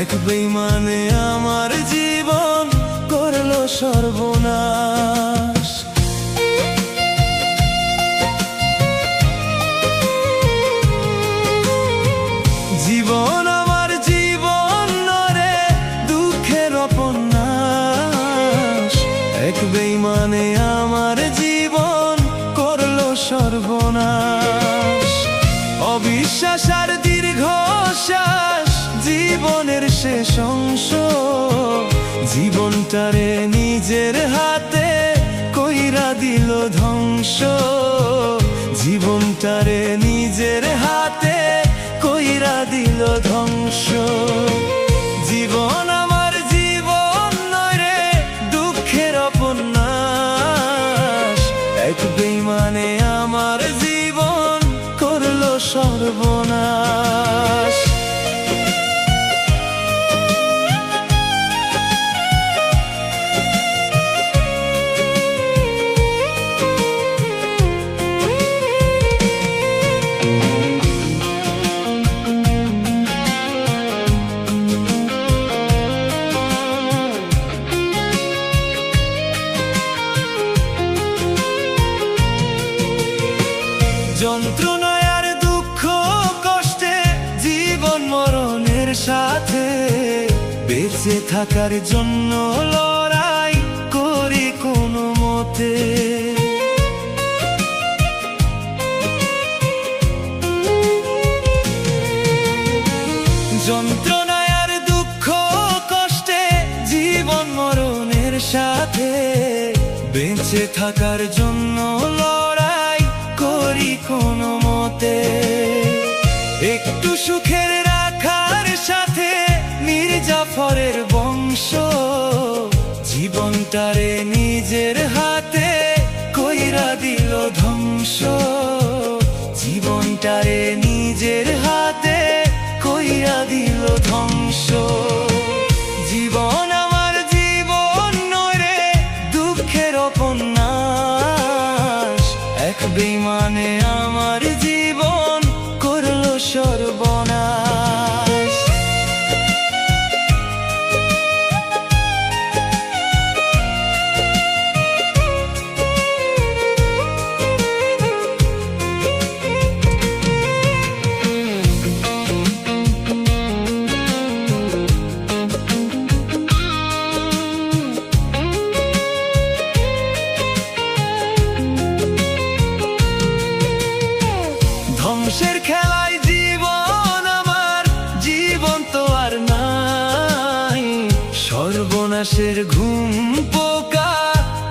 এক বেঈমানে আমার জীবন করলো সর্বনাশ। জীবন আমার জীবন নরে দুঃখের উপন্যাস। এক বেঈমানে আমার জীবন করলো সর্বনাশ। অবিশ্বাস আর দীর্ঘশ্বাস জীবনের শেষ অংশ। জীবনটারে নিজের হাতে কইরা দিল ধ্বংস। জীবনটারে নিজের হাতে কইরা দিল ধ্বংস। জীবন আমার জীবন নয় রে দুঃখের উপন্যাস। এক বেঈমানে আমার জীবন করলো সর্বনাশ। যন্ত্রণায় আর দুঃখ কষ্টে জীবন মরণের সাথে বেঁচে থাকার জন্য লড়াই করি কোনো মতে। যন্ত্রণায় আর দুঃখ কষ্টে জীবন মরণের সাথে বেঁচে থাকার জন্য লড়াই করি কোনো মতে। একটু সুখের রাখার সাথে মীর জাফরের বংশ। জীবনটারে নিজের হাতে কইরা দিল ধ্বংস। জীবনটারে নিজের হাতে কইরা দিল ধ্বংস। জীবন আমার জীবন নয় রে দুঃখের উপন্যাস। এক বেঈমানে আমার জীবন করলো সর্বনাশ। ধ্বংসের খেলায় জীবন আমার জীবন তো আর নাই। সর্বনাশের ঘুম পোকা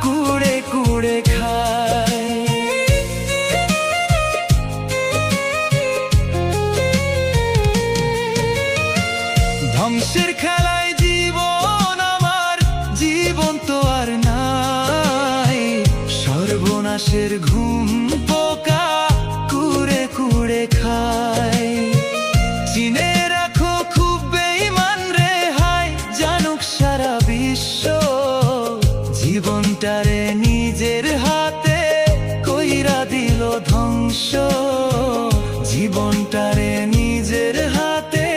কুড়ে কুড়ে খায়। ধ্বংসের খেলায় জীবন আমার জীবন তো আর নাই। সর্বনাশের ঘুম পোকা কুড়ে কুড়ে খায়। চিনে রাখো খুব বেঈমান রে হায় জানুক সারা বিশ্ব। জীবনটারে নিজের হাতে কইরা দিল ধ্বংস। জীবনটারে নিজের হাতে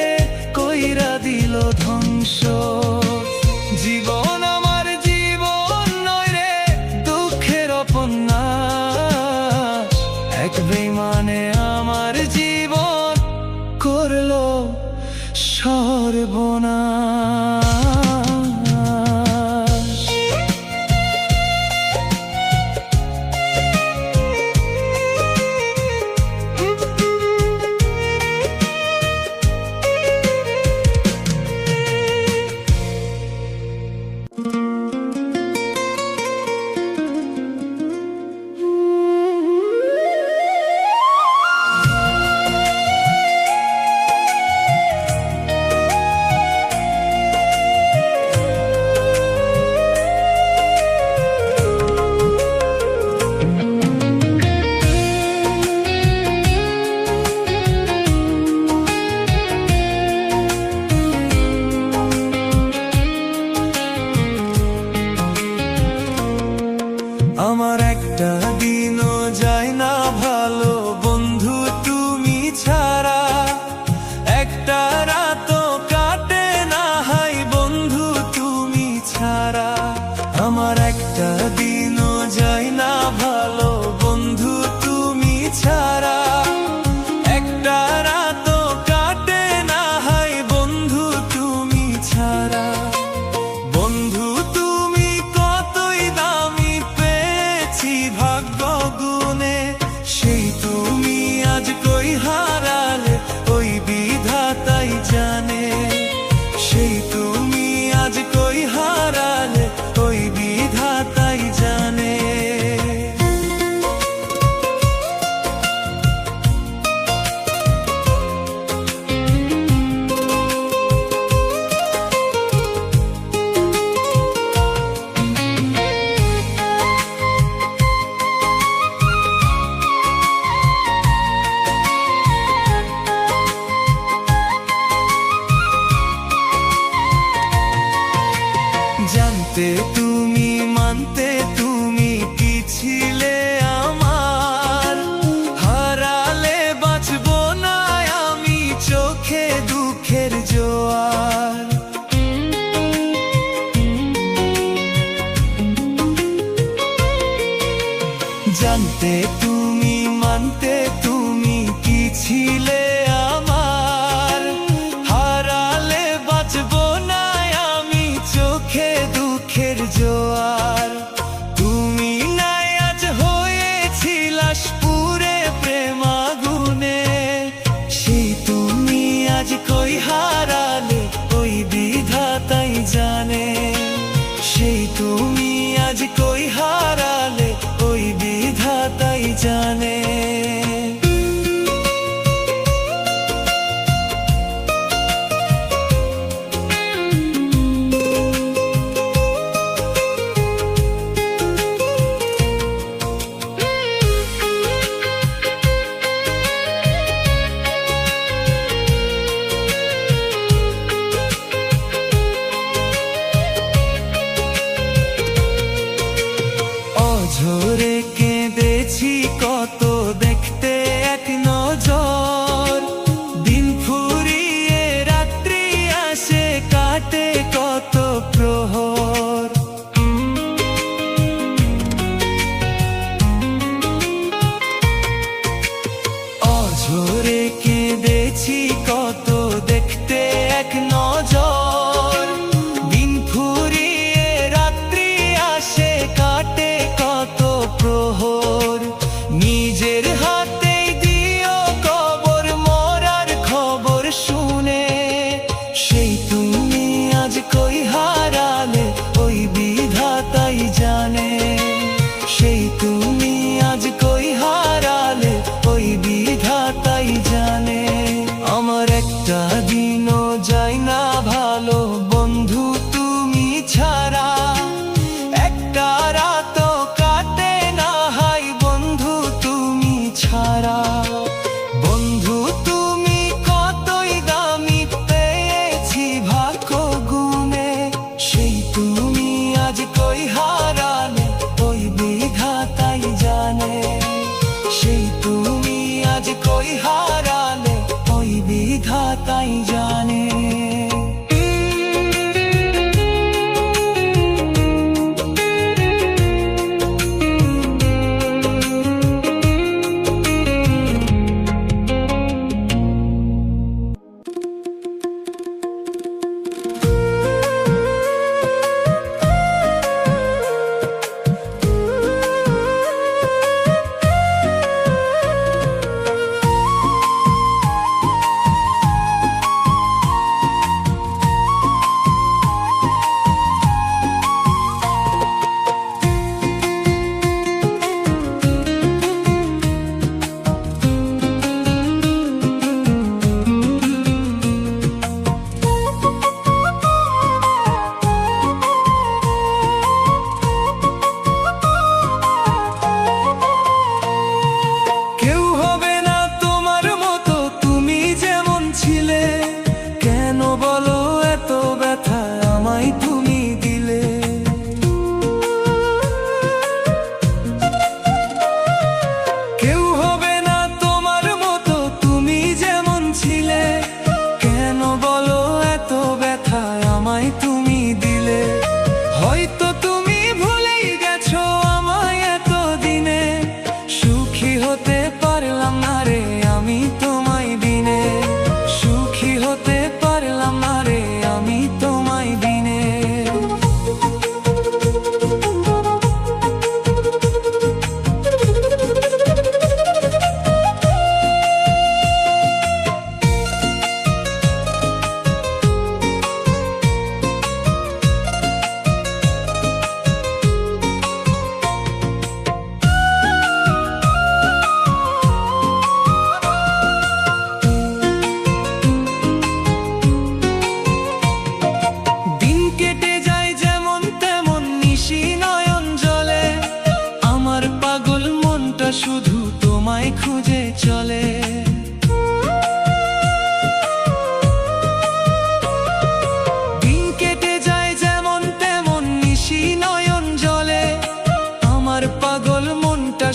কইরা দিল ধ্বংস। জীবন আমার জীবন নয় রে দুঃখের উপন্যাস। এক বেঈমানে আমার জীবন করলো সর্বনাশ। জানতে তুমি মানতে তুমি কি ছিলে আমার, হারালে বাঁচবো না আমি চোখে দুঃখের জোয়ার। জানতে তুমি মানতে তুমি কি ছিলে আমার, হারালে বাঁচবো না আমি চোখে দুঃখের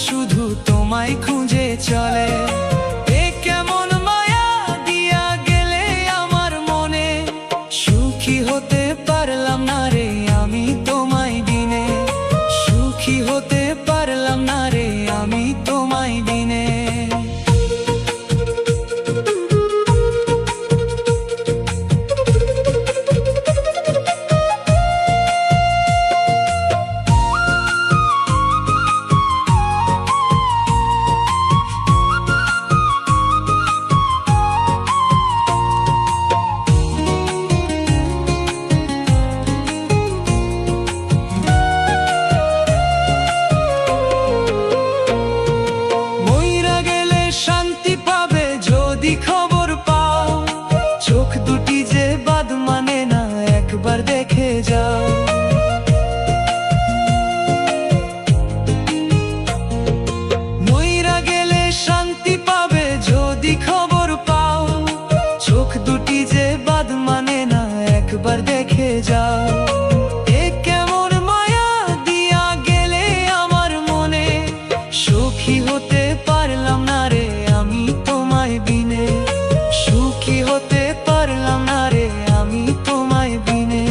শুধু তোমায় খুঁজে চলে। এ কেমন মায়া দিয়া গেলে আমার মনে, সুখী হতে পারলাম না রে আমি তোমায় বিনে, সুখী হতে পারলাম না রে আমি তোমায় বিনে। খবর পাও, চোখ দুটি যে বাদ মানে না একবার দেখে যাও। মইরা গেলে শান্তি পাবে যদি খবর পাও, চোখ দুটি যে বাদ মানে না একবার দেখে যাও। এ কেমন মায়া দিয়া গেলে আমার মনে, সুখী হতে পারলাম না রে আমি তোমায় বিনে, সুখী হতে পারলাম না রে আমি তোমায় বিনে।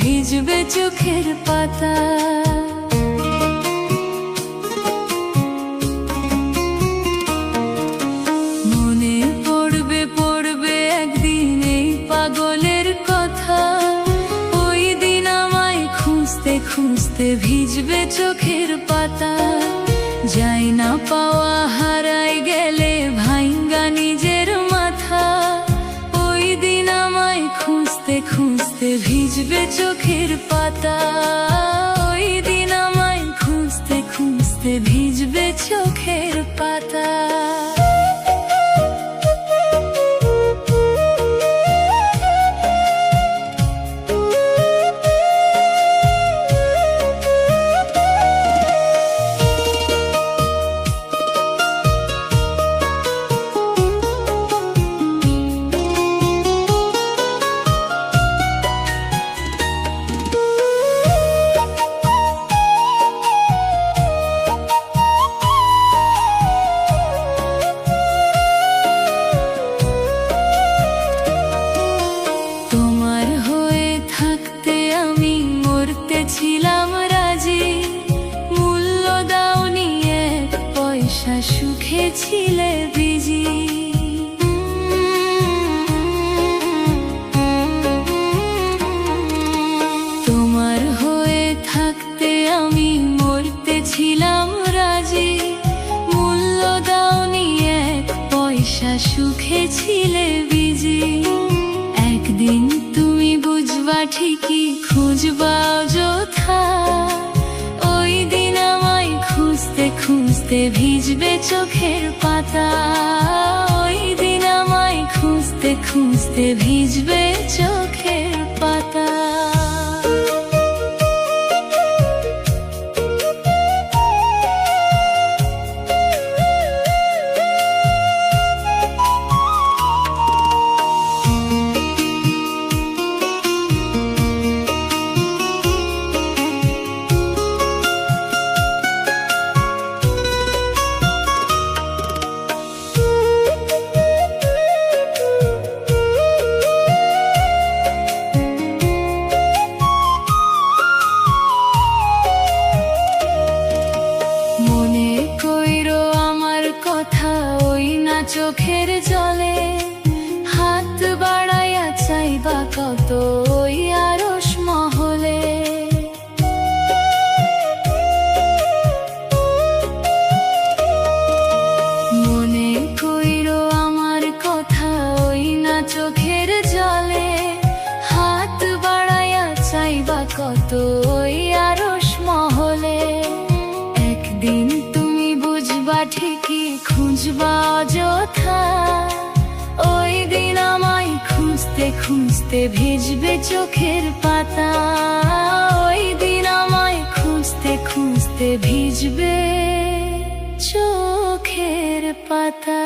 ভিজবে চোখের পাতা, মনে পড়বে পড়বে একদিন এই পাগলের কথা। ওই দিন আমায় খুঁজতে খুঁজতে ভিজবে চোখের পাতা। যাই না পাওয়া হারাই গেলে ভাইঙ্গা নিজের মাথা। ওই দিন আমায় খুঁজতে খুঁজতে ভিজবে চোখের পাতা। ওই দিন আমায় খুঁজতে খুঁজতে ভিজবে চোখের পাতা। ছিলাম রাজি, মূল্য দাওনি এক পয়সা, সুখে ছিলে বিজি। তোমার হয়ে থাকতে আমি মরতে ছিলাম রাজি, মূল্য দাওনি এক পয়সা, সুখে ছিলে বিজি। একদিন তুমি বুঝবা ঠিকই, খুঁজবা অযথা। ওই দিন আমায় খুঁজতে খুঁজতে ভিজবে চোখের পাতা। ওই দিন আমায় খুঁজতে খুঁজতে ভিজবে চোখের পাতা। চোখের জলে, হাত বাড়াইয়া চাইবা কত ওই আরশ মহলে। মনে কইরো আমার কথা ওই না চোখের জলে, হাত বাড়াইয়া চাইবা কত ওই আরশ মহলে। একদিন তুমি বুঝবা ঠিকই, খুঁজবা অযথা, ওই দিন আমায় খুঁজতে খুঁজতে ভিজবে চোখের পাতা। ওই দিন আমায় খুঁজতে খুঁজতে ভিজবে চোখের পাতা।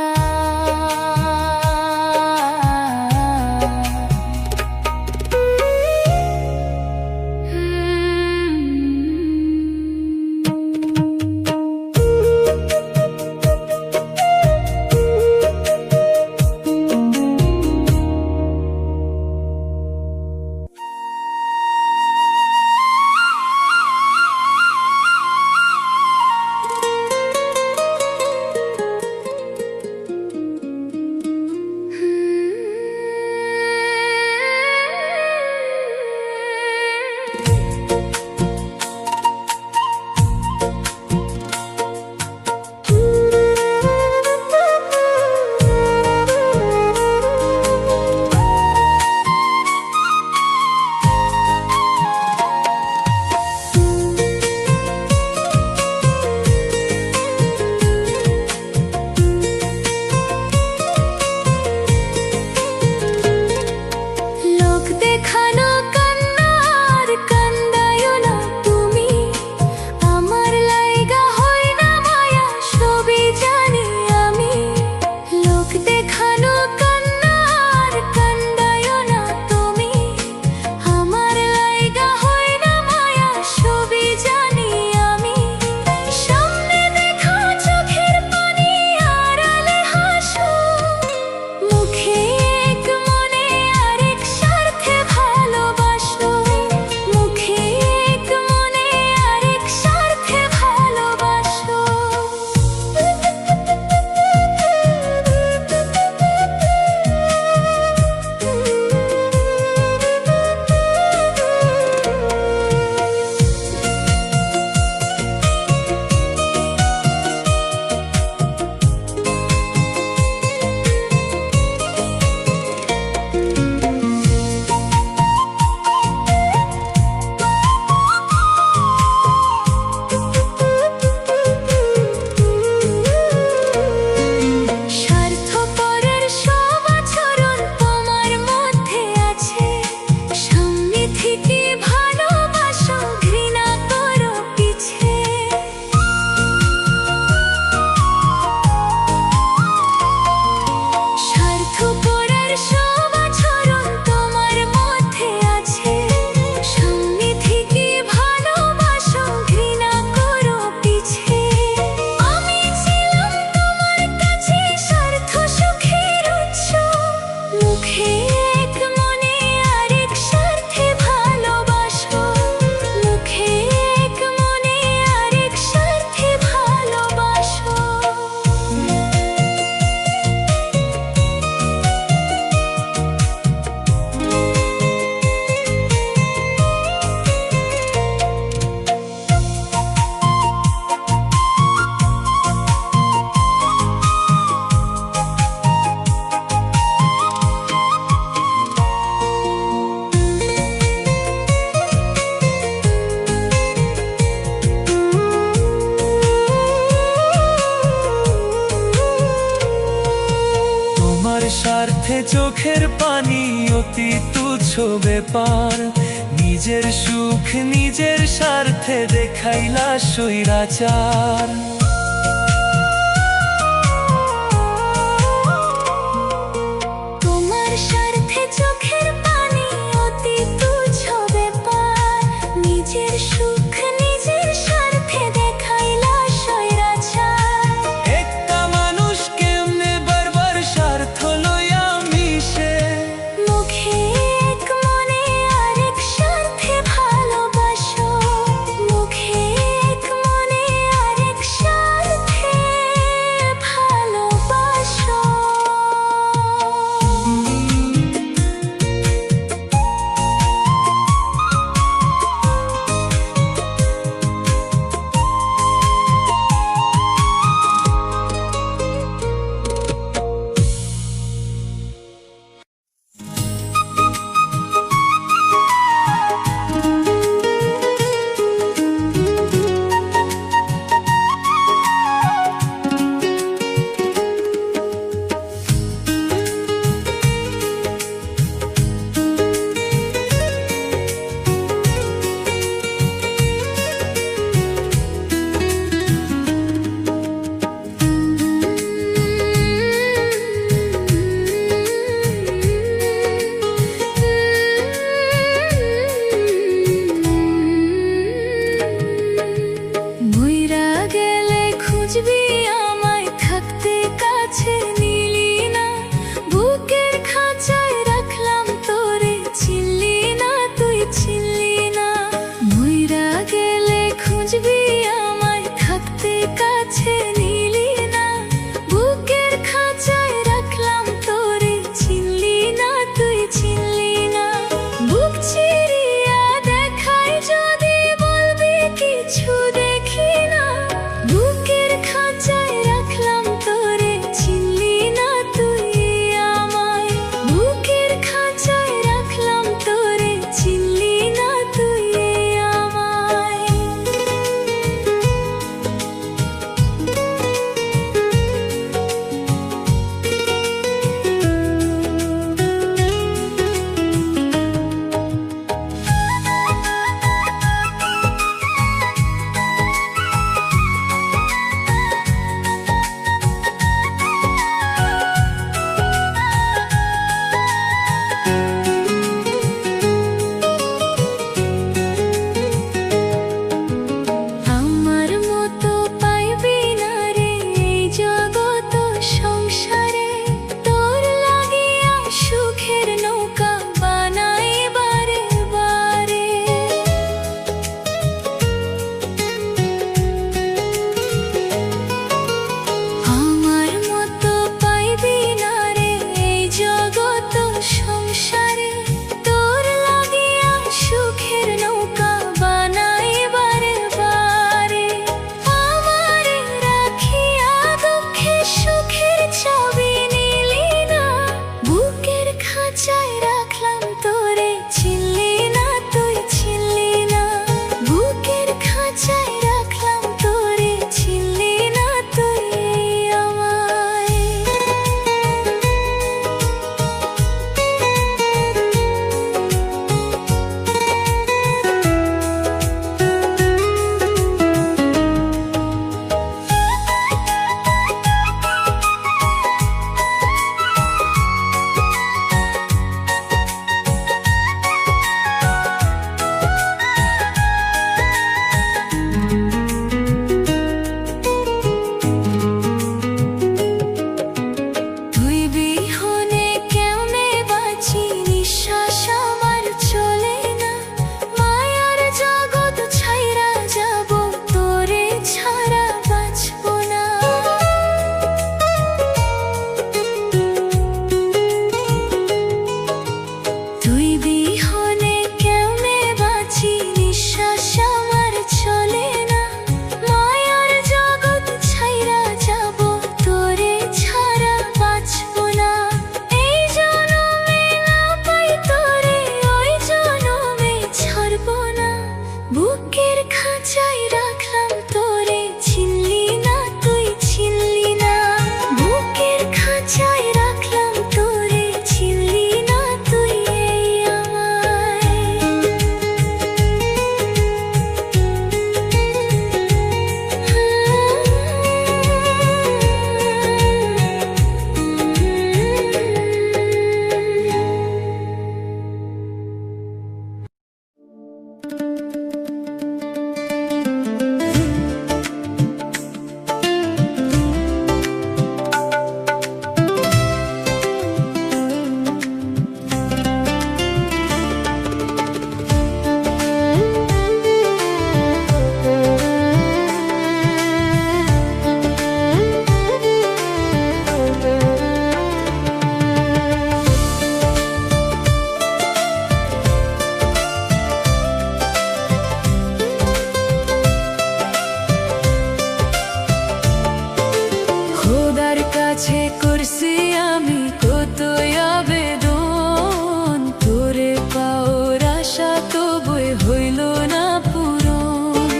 স্বার্থে চোখের পানি অতি তুচ্ছ ব্যাপার, নিজের সুখ নিজের স্বার্থে দেখাইলা স্বৈরাচার। তোমার স্বার্থে চোখের পানি অতি তুচ্ছ ব্যাপার, নিজের সুখ নিজের স্বার্থে দেখাইলা স্বৈরাচার। একটা মানুষ কেমনে বারবার স্বার্থ লইয়া মিশে, মুখে এক মনে আরেক স্বার্থে ভালোবাসো, মুখে এক মনে আরেক স্বার্থে কাছে করছি আমি কত আবেদন, তোরে পাওয়ার আশা তবুই হইল না পূরণ।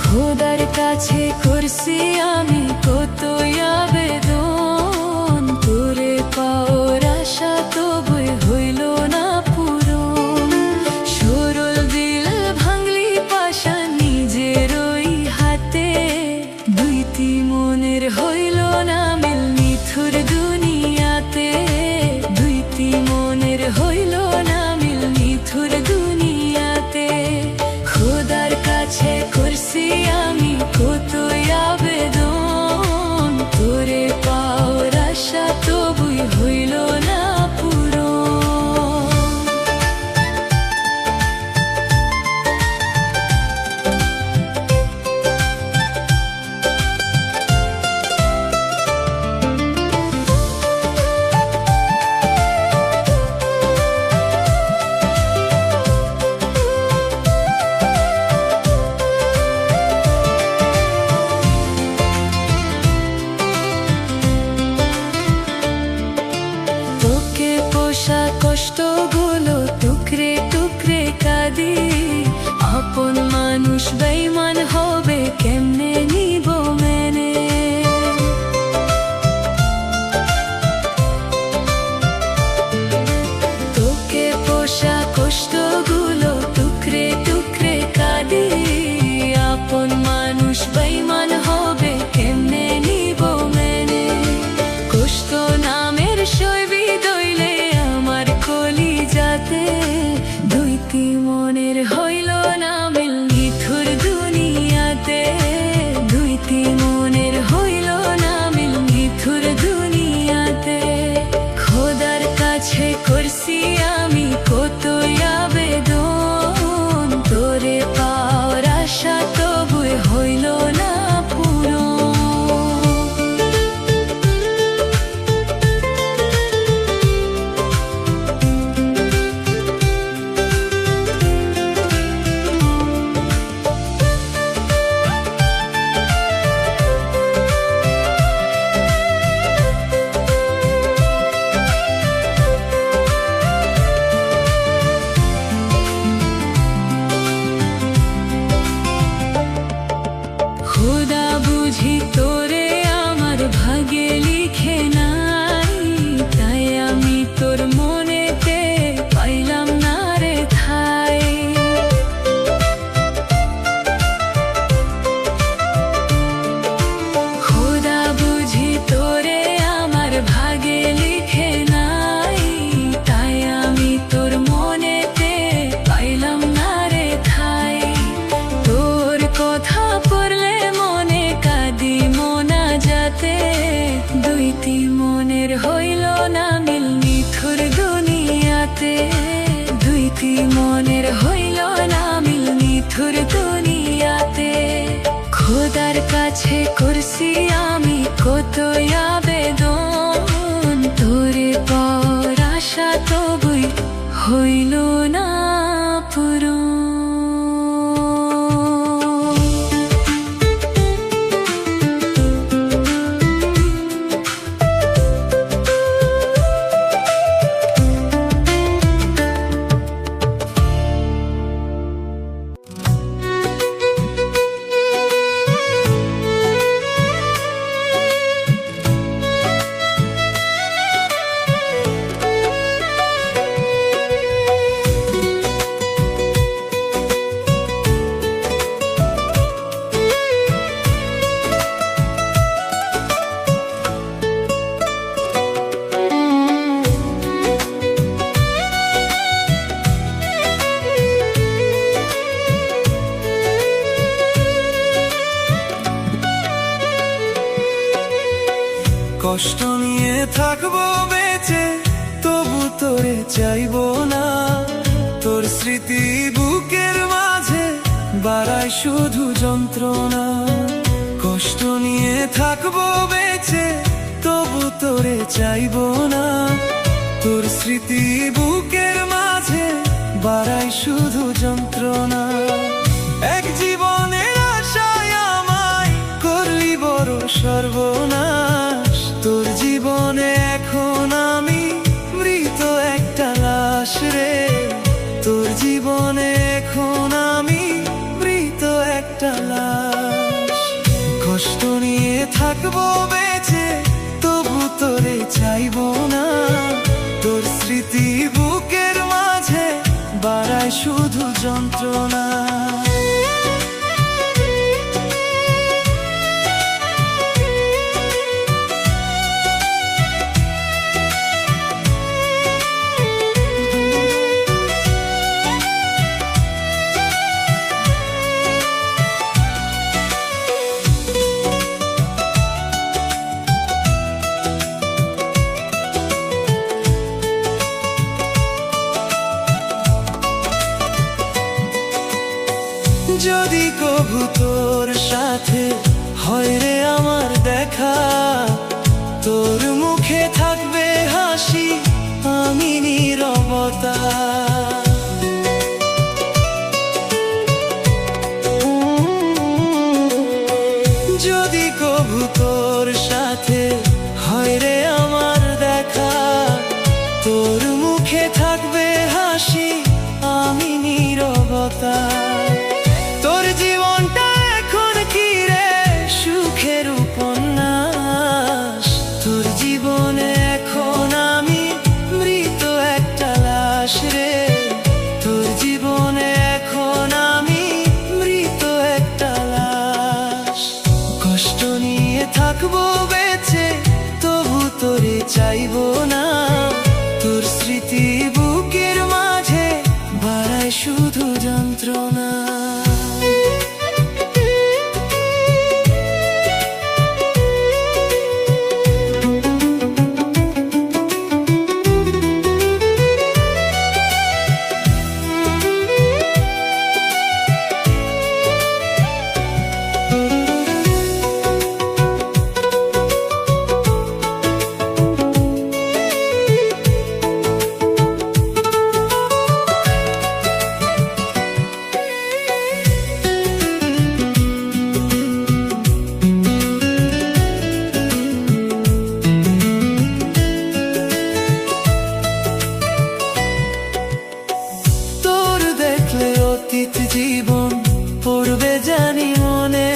খোদার কাছে করছি আমি কত আবেদন, তোরে পাওয়ার আশা তবুই হইল না পূরণ। সরল দিল ভাঙলি পাশা নিজের ওই হাতে, দুইটি মনের হইল না মিল নিথুর দুনিয়াতে, দুইটি মনের হইল না মিল নিথুর দুনিয়াতে। খোদার কাছে করছি আমি কত আবেদন, তোরে পাওয়ার আশা তবুই হইল না পূরণ। তোকে পোষা কষ্টগুলো টুকরে টুকরে কাঁদি, আপন মানুষ বেঈমান হবে কেমনে নিব মেনে। তোকে পোষা কষ্টগুলো টুকরে টুকরে কাঁদি, আপন মানুষ বেঈমান হবে কেমনে নিব মেনে। কষ্ট নামের শৈবী দইলে আমার কলিজাতে, দুইটি মনের হইল না মিল নিথুর দুনিয়াতে, দুইটি মনের হইল না মিল নিথুর দুনিয়াতে। খোদার কাছে করছি আমি কত আবেদন, তোরে পাওয়ার আশা তবুই হইল না পূরণ। খোদা বুঝি তোরে আমার ভাগে লিখে নাই, তাই আমি তোর মনেতে পাইলাম না রে ঠাই। খোদা বুঝি তোরে আমার ভাগে লিখে নাই, তাই আমি তোর মনেতে পাইলাম না রে ঠাই। তোর কথা পড়লে মনে কাঁদি মোনা যাতে, দুইটি মনের হইল না মিল নিথুর দুনিয়াতে, দুইটি মনের হইল না মিল নিথুর দুনিয়াতে। খোদার কাছে করছি আমি কত আবেদন, তোরে পাওয়ার আশা তবুই হইল না পূরণ। কষ্ট নিয়ে থাকবো বেঁচে তবু তোরে চাইবো না, তোর স্মৃতি বুকের মাঝে বাড়ায় শুধু যন্ত্রণা। কষ্ট নিয়ে থাকবো বেঁচে তবু তোরে চাইবো না, তোর স্মৃতি বুকের মাঝে বাড়ায় শুধু যন্ত্রণা। এক জীবনের আশায় আমায় করলি বড় সর্বনাশ, তোর জীবন চাইবো না। তোর স্মৃতি বুকের মাঝে বাড়ায় শুধু যন্ত্রণা। যদি কভু তোর সাথে হয় রে আমার দেখা, তোর মুখে থাকবে হাসি, আমি নীরবতা। যদি কভু তোর সাথে হয় রে আমার দেখা, তোর মুখে থাকবে হাসি, আমি নীরবতা। তোর জীবনটা এখন কি রে সুখের উপন্যাস, তোর জীবনে এখন আমি মৃত একটা লাশ রে। তোর জীবনে এখন আমি মৃত একটা লাশ। কষ্ট নিয়ে থাকবো বেঁচে, তবু তোরে চাইবো না। তোর স্মৃতি বুকের মাঝে বাড়ায় শুধু যন্ত্রণা। অতীত জীবন পড়বে জানি মনে,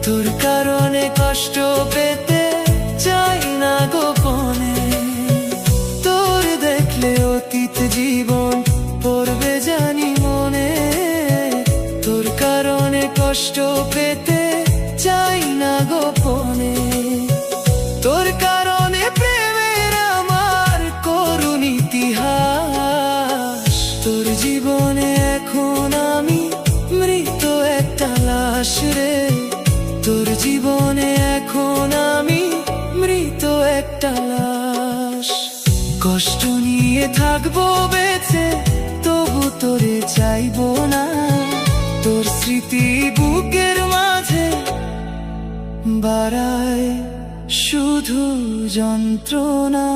তোর কারণে কষ্ট পেতে চাই না গোপনে। তোর দেখলে অতীত জীবন পড়বে জানি মনে, তোর কারণে কষ্ট পেতে চাই না গোপনে। তোর কারণে প্রেমের আমার করুণ ইতিহাস, তোর জীবনে এখন আমি মৃত একটা লাশ রে। তোর জীবনে এখন আমি মৃত একটা লাশ। কষ্ট নিয়ে থাকবো বেঁচে, তবু তোরে চাইবো না। তোর স্মৃতি বুকের মাঝে বাড়ায় শুধু যন্ত্রণা।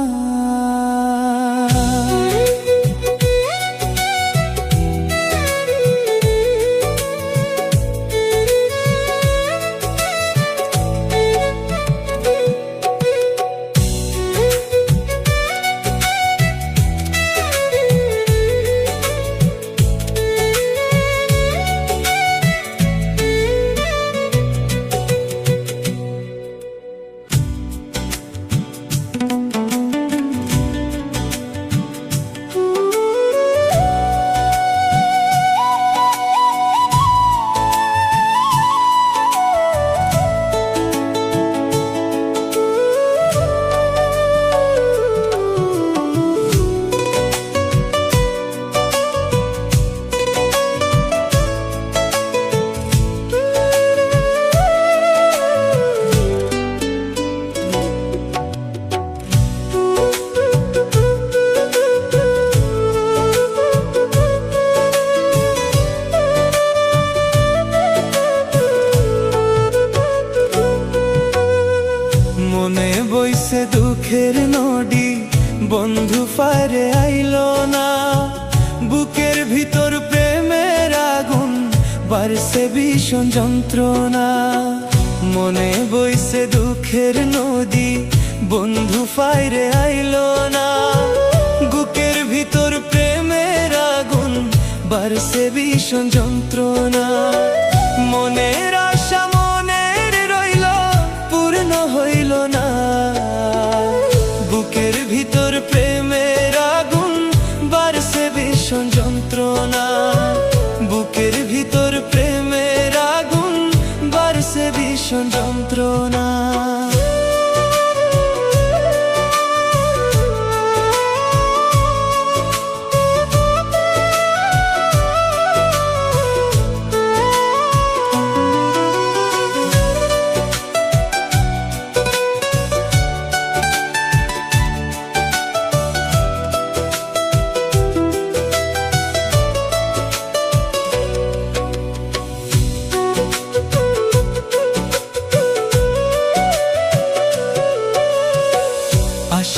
মনে বইছে দুঃখের নদী, বন্ধু ফারে আইলো না। বুকের ভিতর প্রেমের আগুন, বাড়ছে ভীষণ যন্ত্রণা। মনে বইছে দুঃখের নদী, বন্ধু ফারে আইলো না। বুকের ভিতর প্রেমের আগুন, বাড়ছে ভীষণ যন্ত্রণা। মনের আশা মনের রইল, পূর্ণ হইল না।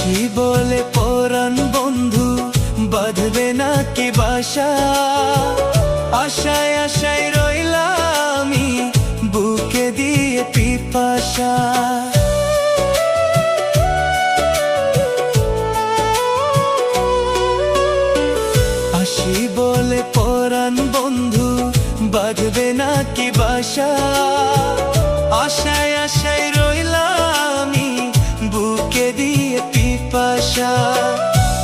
আসি বলে পরাণ বন্ধু বাঁধবে না কি বাসা, আশায় আশায় রইলাম আমি বুকে দিয়ে পিপাসা। আসি বলে পরাণ বন্ধু বাঁধবে না কি বাসা, আশায় আশায় রইলাম আমি বুকে দিয়ে পিপাসা।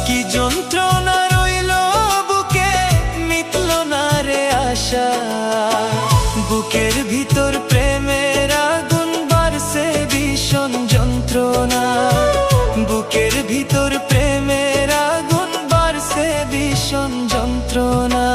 কি যন্ত্রণা রইল বুকে মিটল না রে আশা, বুকের ভিতর প্রেমের আগুন বাড়ছে ভীষণ যন্ত্রণা, বুকের ভিতর প্রেমের আগুন বাড়ছে ভীষণ যন্ত্রণা।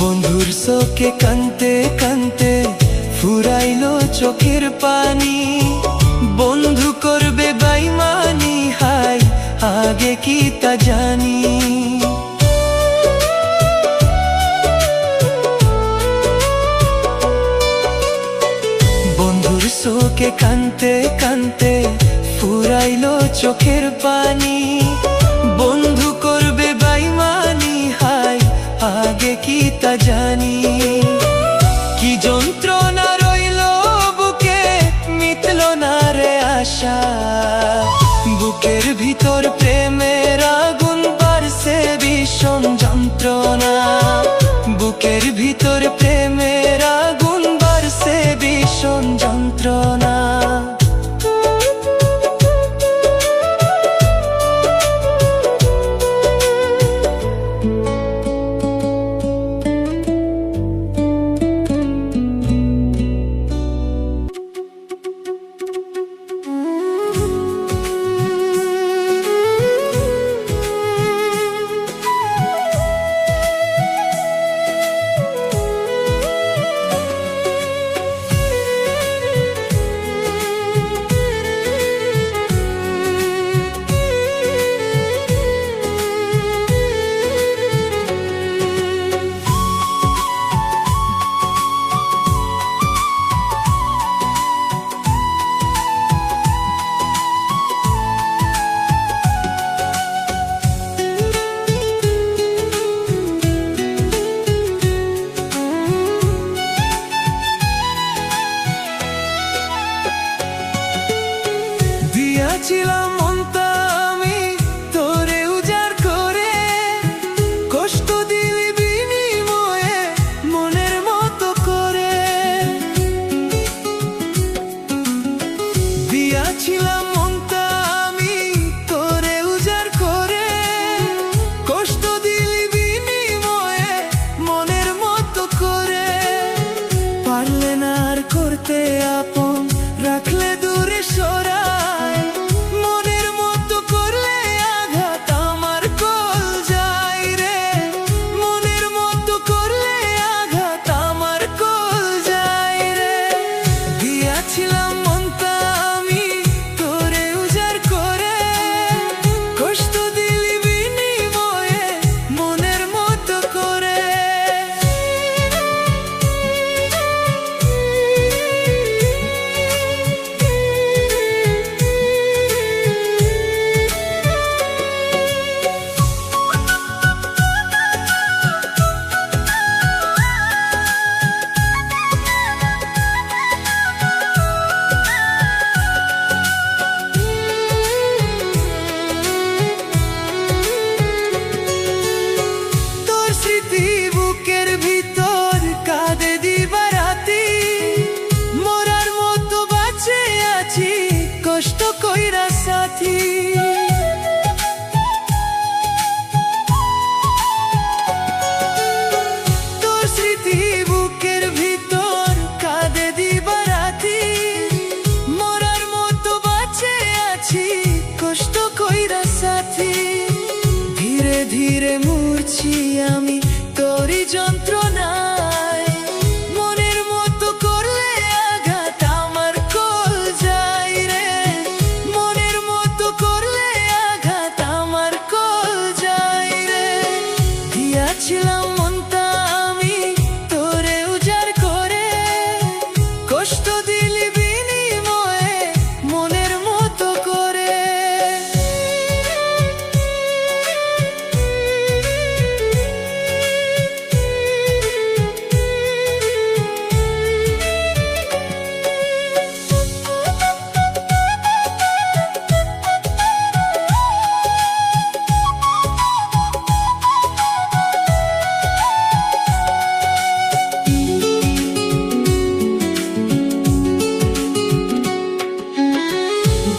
বন্ধুর চোখে কানতে কানতে ফুরাইলো চোখের পানি, বন্ধু করবে বেইমানি হাই আগে কি তা জানি। বন্ধুর চোখে কানতে কানতে ফুরাইলো চোখের পানি, বন্ধু করবে বেইমানি হাই আগে কি তা জানি। কি যন্ত্রণা রইল বুকে মিটল না রে আশা, বুকের ভিতর প্রেমের আগুন বাড়ছে ভীষণ যন্ত্রণা, বুকের ভিতর প্রেমের আগুন বাড়ছে ভীষণ যন্ত্রণা। ধীরে মরছি আমি তোরই যন্ত্রণায়। মনের মতো করলে আঘাত আমার কল যায় রে, মনের মতো করলে আঘাত আমার কল যায় রে। দিয়াছিলাম মনটা আমি তোরে উজাড় করে, কষ্ট দিলি বিনিময়ে মনের মতো করে।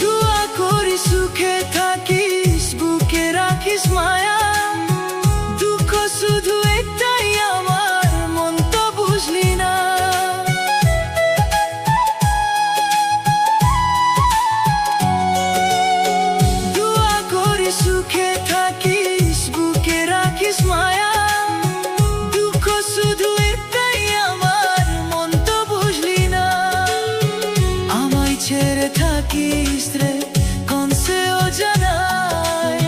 দোয়া করি সুখে থাকিস, বুকে রাখিস মায়া। দুঃখ শুধু একটাই আমার, মন তো বুঝলি না। দোয়া করি সুখে থাকিস, বুকে রাখিস মায়া। দুঃখ শুধু একটাই আমার, মন তো বুঝলি না। আমায় ছেড়ে থাকিস রে কোন সে অজানায়,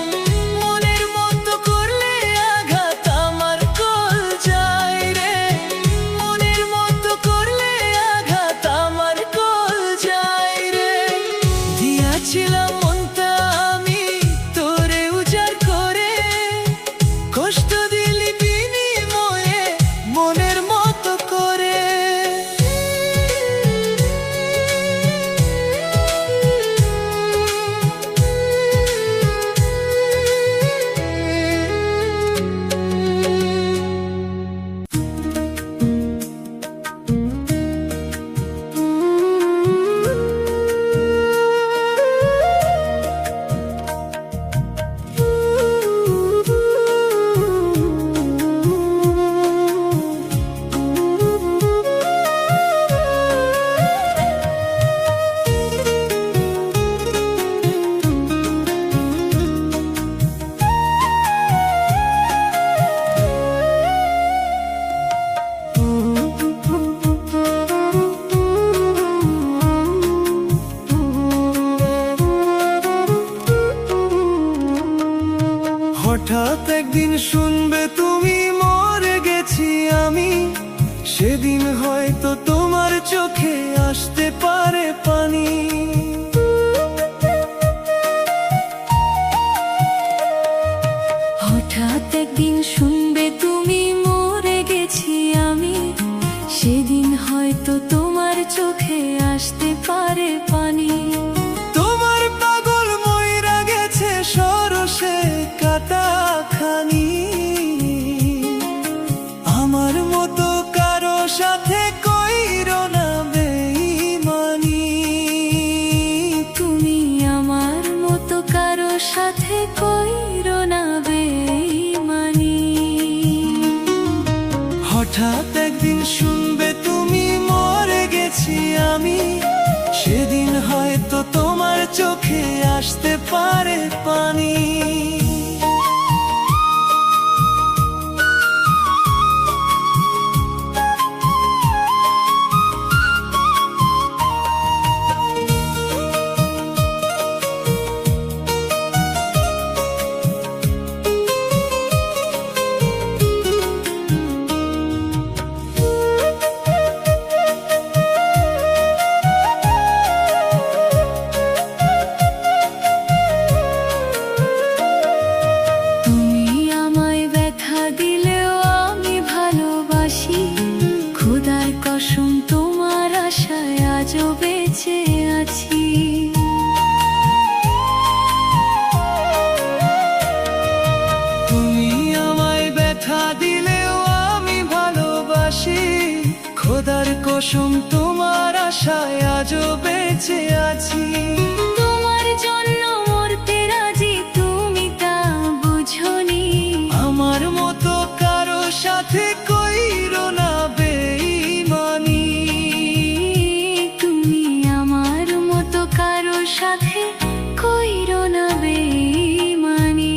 মনের মতো করলে আঘাত আমার কল যায় রে, মনের মতো করলে আঘাত আমার কল যায় রে। দিয়াছিলাম মনটা আমি তোরে উজাড় করে, কষ্ট দিলি বিনিময়ে মনের মতো করে। হঠাৎ একদিন শুনবে তুমি মরে গেছি আমি, সেদিন হয়তো তোমার চোখে আসতে পারে পানি। হঠাৎ একদিন শুনবে তুমি মরে গেছি আমি, সেদিন হয়তো তোমার চোখে আসতে পারে পানি। তোমার পাগল মইরা গেছে সরসে কাটা খানি, আমার মতো কারো সাথে কইরো না বেইমানি। তুমি আমার মতো কারো সাথে কইরো না বেইমানি। হঠাৎ একদিন শুনবে তুমি মরে গেছি আমি, সেদিন হয়তো তোমার চোখে আসতে পারে পানি। খোদার কসম তোমার আশায় আজও বেঁচে আছি। তোমার জন্য মরতে রাজি, তুমি তা বুঝোনি। আমার মতো কারো সাথে কইরো না বেঈমানি। তুমি আমার মতো কারো সাথে কইরো না বেঈমানি।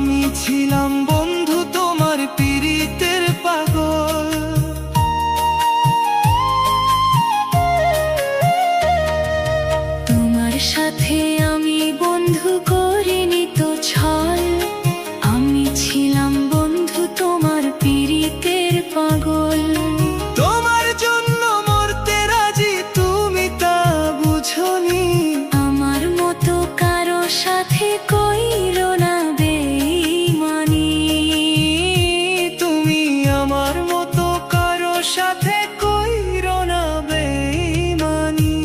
আমি ছিলাম বন্ধু তোমার পীড়িতের পাগল। তোমার সাথে আমি বন্ধু করিনি তো ছল, আমি ছিলাম বন্ধু তোমার পীড়িতের পাগল। তোমার জন্য মরতে রাজি, তুমি তা বুঝনি। আমার মতো কারো সাথে কইরো না বেঈমানি, তুমি আমার মতো কারো সাথে কইরো না বেঈমানি।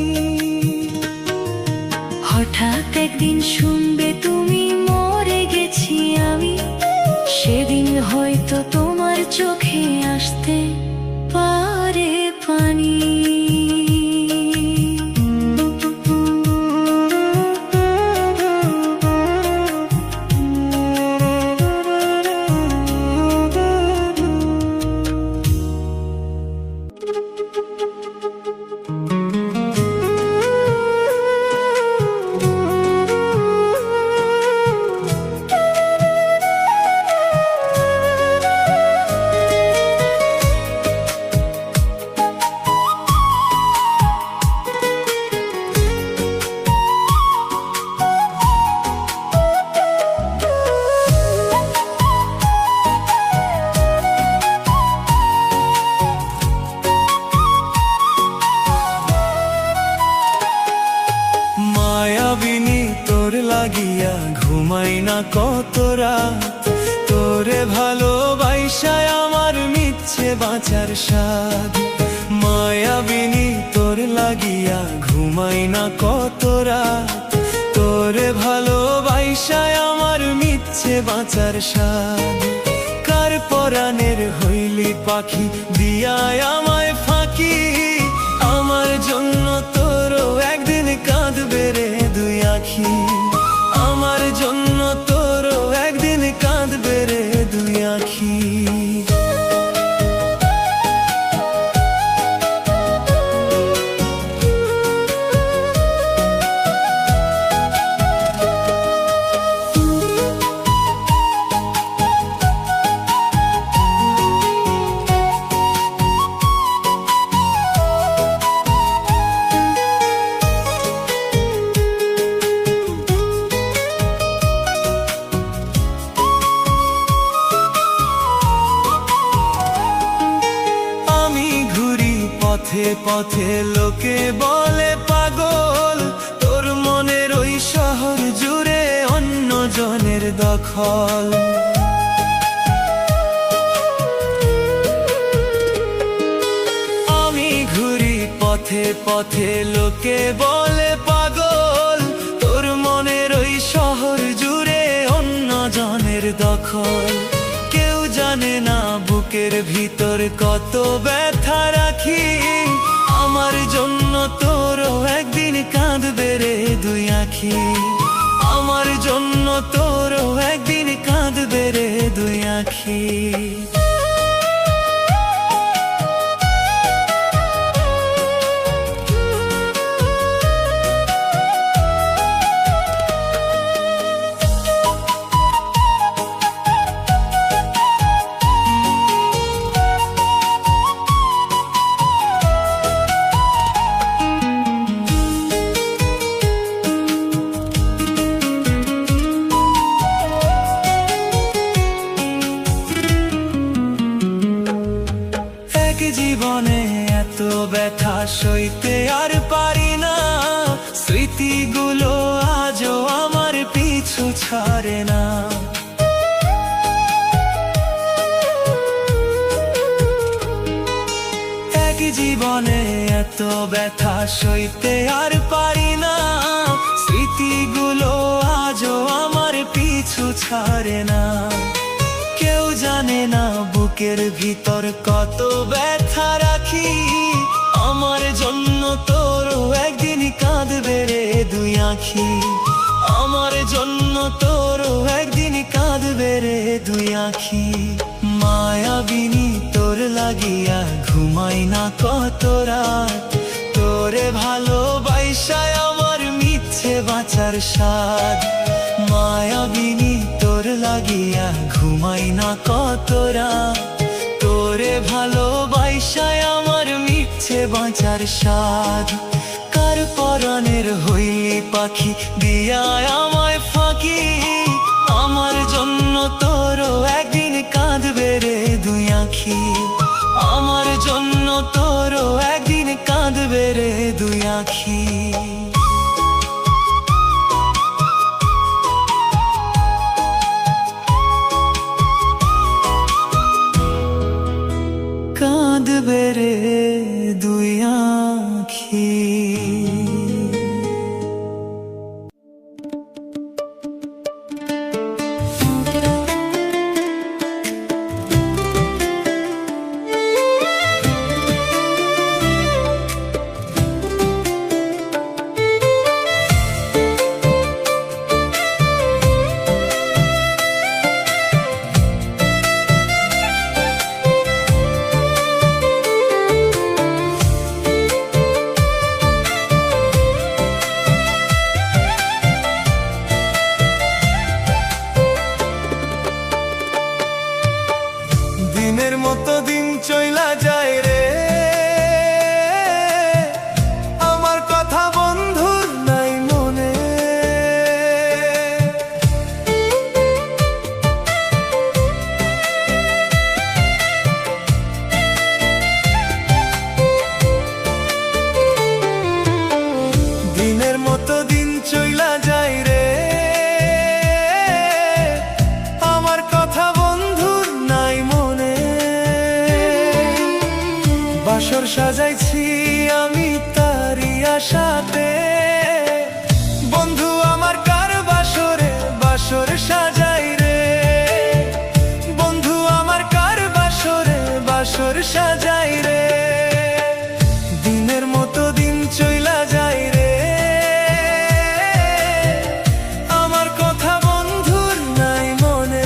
হঠাৎ একদিন শুনবে তুমি মরে গেছি আমি, সেদিন হয়তো তোমার চোখে আসতে পারে পানি। মায়াবিনী তোর লাগিয়া ঘুমাই না কত রাত, তোরে ভালোবাসায় আমার মিচ্ছে বাঁচার স্বাদ। মায়াবিনী তোর লাগিয়া ঘুমাই না কত রাত, তোরে ভালোবাসায় আমার মিচ্ছে বাঁচার স্বাদ। কার পরাণের হইলি পাখি দিয়ায় আমায় ফাঁকি, আমার জন্য তোরও একদিন কাঁদবে রে দুই আখি। আমার জন্য তোরও একদিন কাঁদবে রে দুই আখি। পথে পথে লোকে বলে পাগল, তোর মনের ওই শহর জুড়ে অন্য জনের দখল। আমি ঘুরি পথে পথে লোকে বলে পাগল, তোর মনের ওই শহর জুড়ে অন্য জনের দখল। কেউ জানে না বুকের ভিতর কত ব্যথা রাখি, আমার জন্য তোরও একদিন কাঁদবে রে দুই আখি। আমার জন্য তোরও একদিন কাঁদবে রে দুই আখি। জীবনে এত ব্যথা সইতে আর পারি না, স্মৃতিগুলো আজও আমার পিছু ছাড়ে না। এক জীবনে এত ব্যথা সইতে আর পারি না, স্মৃতিগুলো আজও আমার পিছু ছাড়ে না। কেউ জানে না বুকের ভিতর কত ব্যথা রাখি, আমার জন্য তোরও একদিন কাঁদবে রে দুই আখি। আমার জন্য তোরও একদিন কাঁদবে রে দুই আখি। মায়াবিনী তোর লাগিয়া ঘুমাই না কত রাত, তোরে ভালোবাসায় আমার মিথ্যে বাঁচার স্বাদ। মায়াবিনী তোর লাগিয়া ঘুমাই না কতরা, তোরে ভালোবাসায় আমার মিটছে বাঁচার স্বাদ। কার পরাণের হইলি পাখি দিয়া আমায় ফাঁকি, আমার জন্য তোরও একদিন কাঁদবে রে দুই আঁখি, আমার জন্য তোরও একদিন কাঁদবে রে দুই আঁখি। কাঁদবে রে দুই আঁখি। দিনের মতো দিন চইলা যায় রে, আমার কথা বন্ধুর নাই মনে। দিনের মতো দিন চইলা যায় রে, আমার কথা বন্ধুর নাই মনে। বাসর সাজাইছি আমি তারি আশাতে, বন্ধু আমার কার বাসরে বাসর সাজাই রে, বন্ধু আমার কার বাসরে বাসর সাজাই রে। দিনের মতো দিন চইলা যায় রে, আমার কথা বন্ধুর নাই মনে।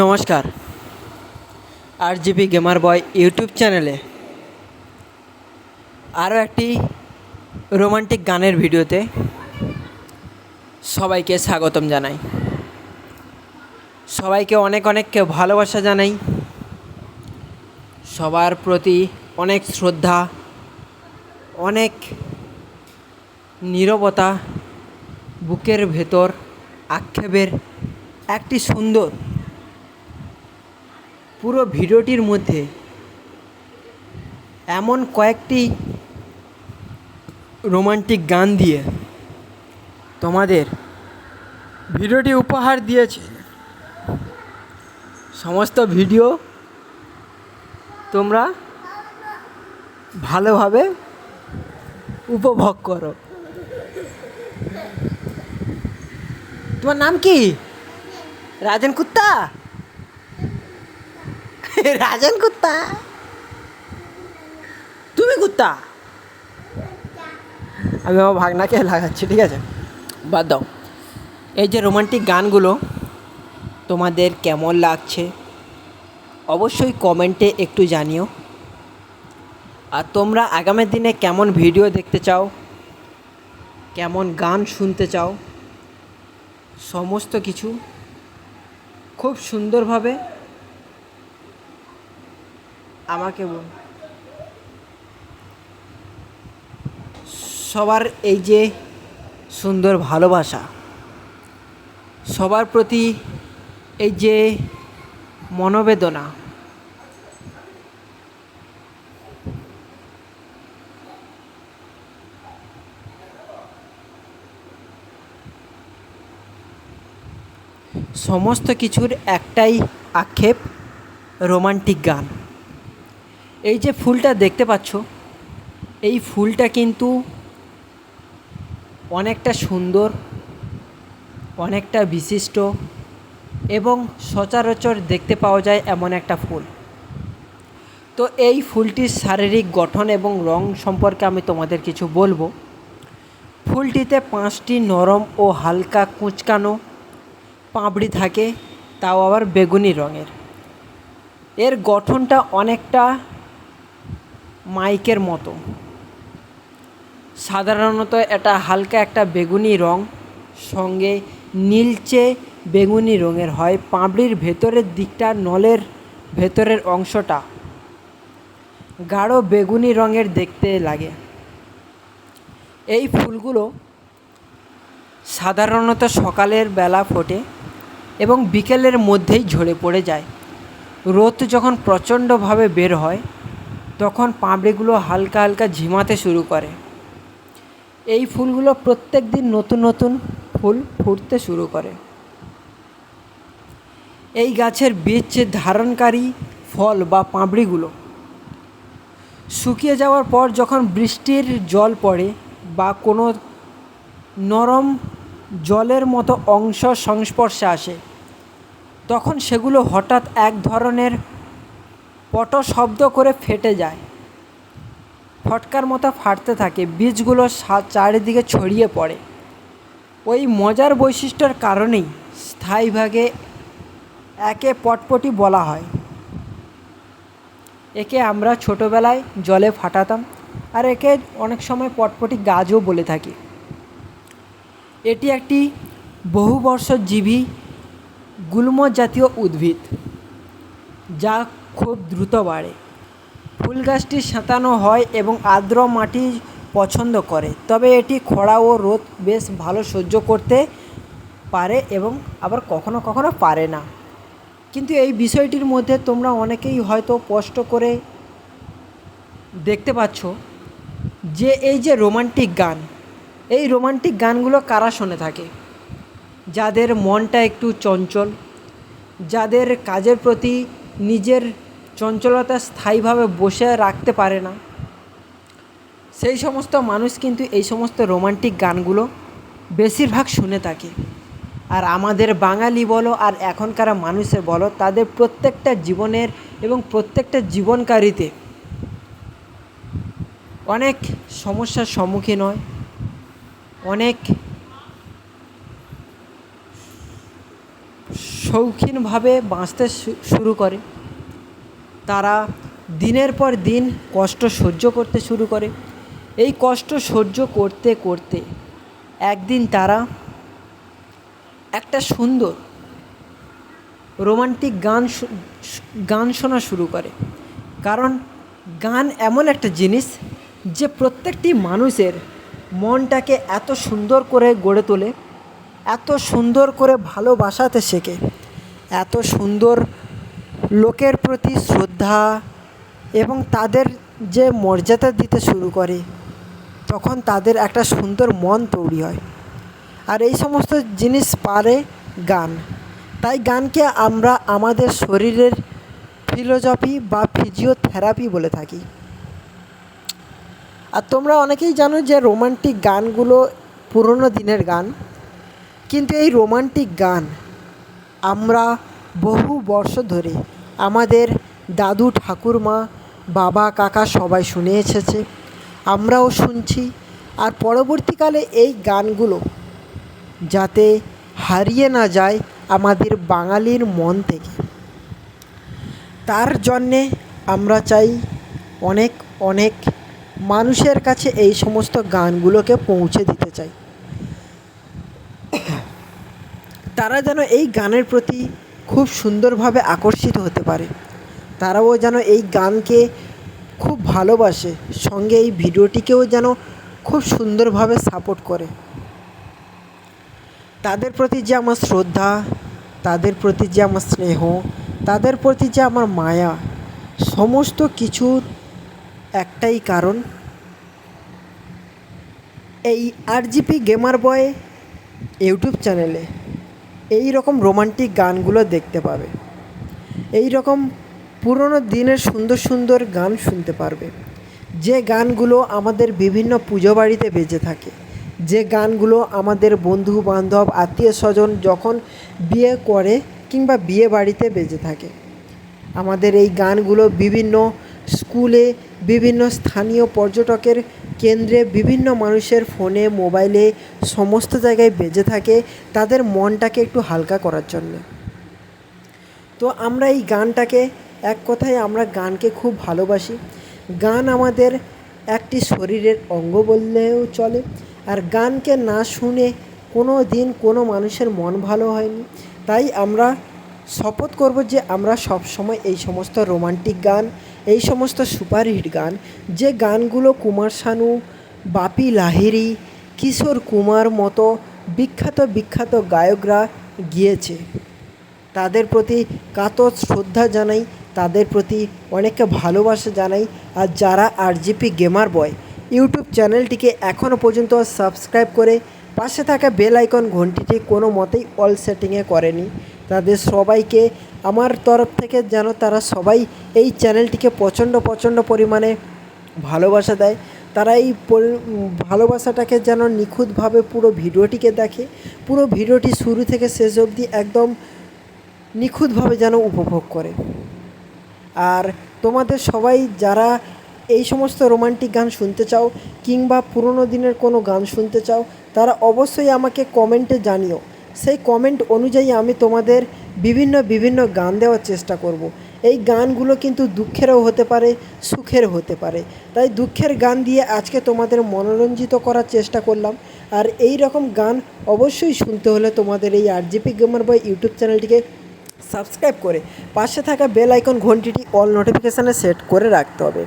নমস্কার, RGB গেমার বয় ইউটিউব চ্যানেলে আরও একটি রোমান্টিক গানের ভিডিওতে সবাইকে স্বাগতম জানাই। সবাইকে অনেক অনেক ভালোবাসা জানাই, সবার প্রতি অনেক শ্রদ্ধা, অনেক নীরবতা, বুকের ভেতর আক্ষেপের একটি সুন্দর পুরো ভিডিওটির মধ্যে এমন কয়েকটি রোমান্টিক গান দিয়ে তোমাদের ভিডিওটি উপহার দিয়েছে। সমস্ত ভিডিও তোমরা ভালোভাবে উপভোগ করো। তোমার নাম কি? রাজন কুত্তা? রাজন কুত্তা? তুমি কুত্তা? আমি আমার ভাগনাকে লাগাচ্ছি, ঠিক আছে? বাদ দাও। এই যে রোমান্টিক গানগুলো তোমাদের কেমন লাগছে অবশ্যই কমেন্টে একটু জানিও। আর তোমরা আগামী দিনে কেমন ভিডিও দেখতে চাও, কেমন গান শুনতে চাও, সমস্ত কিছু খুব সুন্দরভাবে আমাকে বল। সবার এই যে সুন্দর ভালোবাসা, সবার প্রতি এই যে মনোবেদনা, সমস্ত কিছুর একটাই আক্ষেপ, রোমান্টিক গান। এই যে ফুলটা দেখতে পাচ্ছ, এই ফুলটা কিন্তু অনেকটা সুন্দর, অনেকটা বিশিষ্ট এবং সচরাচর দেখতে পাওয়া যায় এমন একটা ফুল। তো এই ফুলটির শারীরিক গঠন এবং রং সম্পর্কে আমি তোমাদের কিছু বলবো। ফুলটিতে 5টি নরম ও হালকা কুঁচকানো পাপড়ি থাকে, তাও আবার বেগুনি রঙের। এর গঠনটা অনেকটা মাইকের মতো। সাধারণত এটা হালকা একটা বেগুনি রং সঙ্গে নীলচে বেগুনি রঙের হয়। পাপড়ির ভেতরের দিকটা, নলের ভেতরের অংশটা গাঢ় বেগুনি রঙের দেখতে লাগে। এই ফুলগুলো সাধারণত সকালের বেলা ফোটে এবং বিকেলের মধ্যেই ঝরে পড়ে যায়। রোদ যখন প্রচণ্ডভাবে বের হয় তখন পাপড়িগুলো হালকা হালকা ঝিমাতে শুরু করে। এই ফুলগুলো প্রত্যেক দিন নতুন নতুন ফুল ফুটতে শুরু করে। এই গাছের বীজ ধারণকারী ফল বা পাপড়িগুলো শুকিয়ে যাওয়ার পর যখন বৃষ্টির জল পড়ে বা কোনো নরম জলের মতো অংশ সংস্পর্শে আসে, তখন সেগুলো হঠাৎ এক ধরনের পট শব্দ করে ফেটে যায়। ফটকার মতো ফাটতে থাকে, বীজগুলো চারিদিকে ছড়িয়ে পড়ে। ওই মজার বৈশিষ্ট্যের কারণেই স্থায়ীভাবে একে পটপটি বলা হয়। একে আমরা ছোটোবেলায় জলে ফাটাতাম, আর একে অনেক সময় পটপটি গাছও বলে থাকি। এটি একটি বহুবর্ষজীবী গুল্ম জাতীয় উদ্ভিদ যা খুব দ্রুত বাড়ে। ফুল গাছটি সাঁতানো হয় এবং আর্দ্র মাটি পছন্দ করে, তবে এটি খরা ও রোদ বেশ ভালো সহ্য করতে পারে এবং আবার কখনো কখনো পারে না। কিন্তু এই বিষয়টির মধ্যে তোমরা অনেকেই হয়তো স্পষ্ট করে দেখতে পাচ্ছ যে এই যে রোমান্টিক গান, এই রোমান্টিক গানগুলো কারা শুনে থাকে? যাদের মনটা একটু চঞ্চল, যাদের কাজের প্রতি নিজের চঞ্চলতা স্থায়ীভাবে বসে রাখতে পারে না, সেই সমস্ত মানুষ কিন্তু এই সমস্ত রোমান্টিক গানগুলো বেশিরভাগ শুনে থাকে। আর আমাদের বাঙালি বলো আর এখনকার মানুষের বলো, তাদের প্রত্যেকটা জীবনের এবং প্রত্যেকটা জীবনকারীতে অনেক সমস্যার সম্মুখীন হয়, অনেক শৌখিনভাবে বাঁচতে শুরু করে। তারা দিনের পর দিন কষ্ট সহ্য করতে শুরু করে। এই কষ্ট সহ্য করতে করতে একদিন তারা একটা সুন্দর রোমান্টিক গান শোনা শুরু করে। কারণ গান এমন একটা জিনিস যে প্রত্যেকটি মানুষের মনটাকে এত সুন্দর করে গড়ে তোলে, এত সুন্দর করে ভালোবাসাতে শেখে, এত সুন্দর লোকের প্রতি শ্রদ্ধা এবং তাদের যে মর্যাদা দিতে শুরু করে, তখন তাদের একটা সুন্দর মন তৈরি হয়। আর এই সমস্ত জিনিস পারে গান। তাই গানকে আমরা আমাদের শরীরের ফিলোসফি বা ফিজিওথেরাপি বলে থাকি। আর তোমরা অনেকেই জানো যে রোমান্টিক গানগুলো পুরনো দিনের গান, কিন্তু এই রোমান্টিক গান আমরা বহু বর্ষ ধরে আমাদের দাদু ঠাকুরমা বাবা কাকা সবাই শুনে এসেছে, আমরাও শুনছি। আর পরবর্তীকালে এই গানগুলো যাতে হারিয়ে না যায় আমাদের বাঙালির মন থেকে, তার জন্যে আমরা চাই অনেক অনেক মানুষের কাছে এই সমস্ত গানগুলোকে পৌঁছে দিতে চাই। তারা যেন এই গানের প্রতি খুব সুন্দরভাবে আকর্ষিত হতে পারে, তারাও যেন এই গানকে খুব ভালোবাসে, সঙ্গে এই ভিডিওটিকেও যেন খুব সুন্দরভাবে সাপোর্ট করে। তাদের প্রতি যে আমার শ্রদ্ধা, তাদের প্রতি যে আমার স্নেহ, তাদের প্রতি যে আমার মায়া, সমস্ত কিছুর একটাই কারণ, এই RGP গেমার বয় ইউটিউব চ্যানেলে এই রকম রোমান্টিক গানগুলো দেখতে পাবে, এই রকম পুরনো দিনের সুন্দর সুন্দর গান শুনতে পারবে, যে গানগুলো আমাদের বিভিন্ন পুজো বাড়িতে বেজে থাকে, যে গানগুলো আমাদের বন্ধু বান্ধব আত্মীয় স্বজন যখন বিয়ে করে কিংবা বিয়ে বাড়িতে বেজে থাকে। আমাদের এই গানগুলো বিভিন্ন স্কুলে, বিভিন্ন স্থানীয় পর্যটকের কেন্দ্রে, বিভিন্ন মানুষের ফোনে, মোবাইলে, সমস্ত জায়গায় বেজে থাকে তাদের মনটাকে একটু হালকা করার জন্য। তো আমরা এই গানটাকে, এক কথায় আমরা গানকে খুব ভালোবাসি। গান আমাদের একটি শরীরের অঙ্গ বললেও চলে। আর গানকে না শুনে কোনো দিন কোনো মানুষের মন ভালো হয়নি। তাই আমরা শপথ করব যে আমরা সব সময় এই সমস্ত রোমান্টিক গান, এই সমস্ত সুপারহিট গান, যে গানগুলো কুমার শানু, বাপি লাহিড়ী, কিশোর কুমার মতো বিখ্যাত বিখ্যাত গায়করা গিয়েছে, তাদের প্রতি কাতর শ্রদ্ধা জানাই, তাদের প্রতি অনেকটা ভালোবাসা জানাই। আর যারা আরজিপি গেমার বয় ইউটিউব চ্যানেলটিকে এখনও পর্যন্ত সাবস্ক্রাইব করে পাশে থাকা বেল আইকন ঘন্টিটি কোনো মতেই অল সেটিংয়ে করেনি, তাদের সবাইকে আমার তরফ থেকে যেন তারা সবাই এই চ্যানেলটিকে প্রচণ্ড পরিমাণে ভালোবাসা দেয়। তারা এই ভালোবাসাটাকে যেন নিখুঁতভাবে পুরো ভিডিওটিকে দেখে, পুরো ভিডিওটি শুরু থেকে শেষ অবধি একদম নিখুঁতভাবে যেন উপভোগ করে। আর তোমাদের সবাই যারা এই সমস্ত রোমান্টিক গান শুনতে চাও কিংবা পুরনো দিনের কোনো গান শুনতে চাও, তারা অবশ্যই আমাকে কমেন্টে জানিও। সেই কমেন্ট অনুযায়ী আমি তোমাদের বিভিন্ন গান দেওয়ার চেষ্টা করব। এই গানগুলো কিন্তু দুঃখেরও হতে পারে, সুখেরও হতে পারে। তাই দুঃখের গান দিয়ে আজকে তোমাদের মনোরঞ্জিত করার চেষ্টা করলাম। আর এই রকম গান অবশ্যই শুনতে হলে তোমাদের এই আরজিপি গেমার বয় ইউটিউব চ্যানেলটিকে সাবস্ক্রাইব করে পাশে থাকা বেল আইকন ঘন্টিটি অল নোটিফিকেশানে সেট করে রাখতে হবে।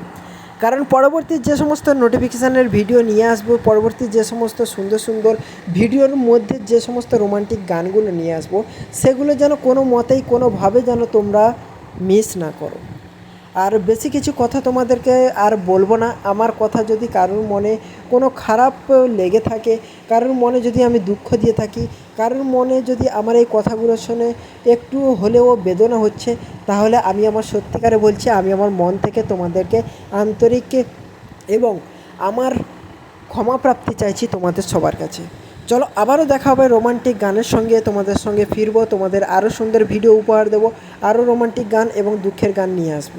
কারণ পরবর্তী যে সমস্ত নোটিফিকেশানের ভিডিও নিয়ে আসবো, পরবর্তী যে সমস্ত সুন্দর ভিডিওর মধ্যে যে সমস্ত রোমান্টিক গানগুলো নিয়ে আসবো, সেগুলো যেন কোনো মতেই কোনোভাবে যেন তোমরা মিস না করো। আর বেশি কিছু কথা তোমাদেরকে আর বলবো না। আমার কথা যদি কারোর মনে কোনো খারাপ লেগে থাকে, কারোর মনে যদি আমি দুঃখ দিয়ে থাকি, কারোর মনে যদি আমার এই কথাগুলো শুনে একটু হলেও বেদনা হচ্ছে, তাহলে আমি আমার সত্যিকারে বলছি, আমি আমার মন থেকে তোমাদেরকে আন্তরিক এবং আমার ক্ষমাপ্রাপ্তি চাইছি তোমাদের সবার কাছে। চলো আবারও দেখা হবে রোমান্টিক গানের সঙ্গে, তোমাদের সঙ্গে ফিরবো, তোমাদের আরও সুন্দর ভিডিও উপহার দেবো, আরও রোমান্টিক গান এবং দুঃখের গান নিয়ে আসবো।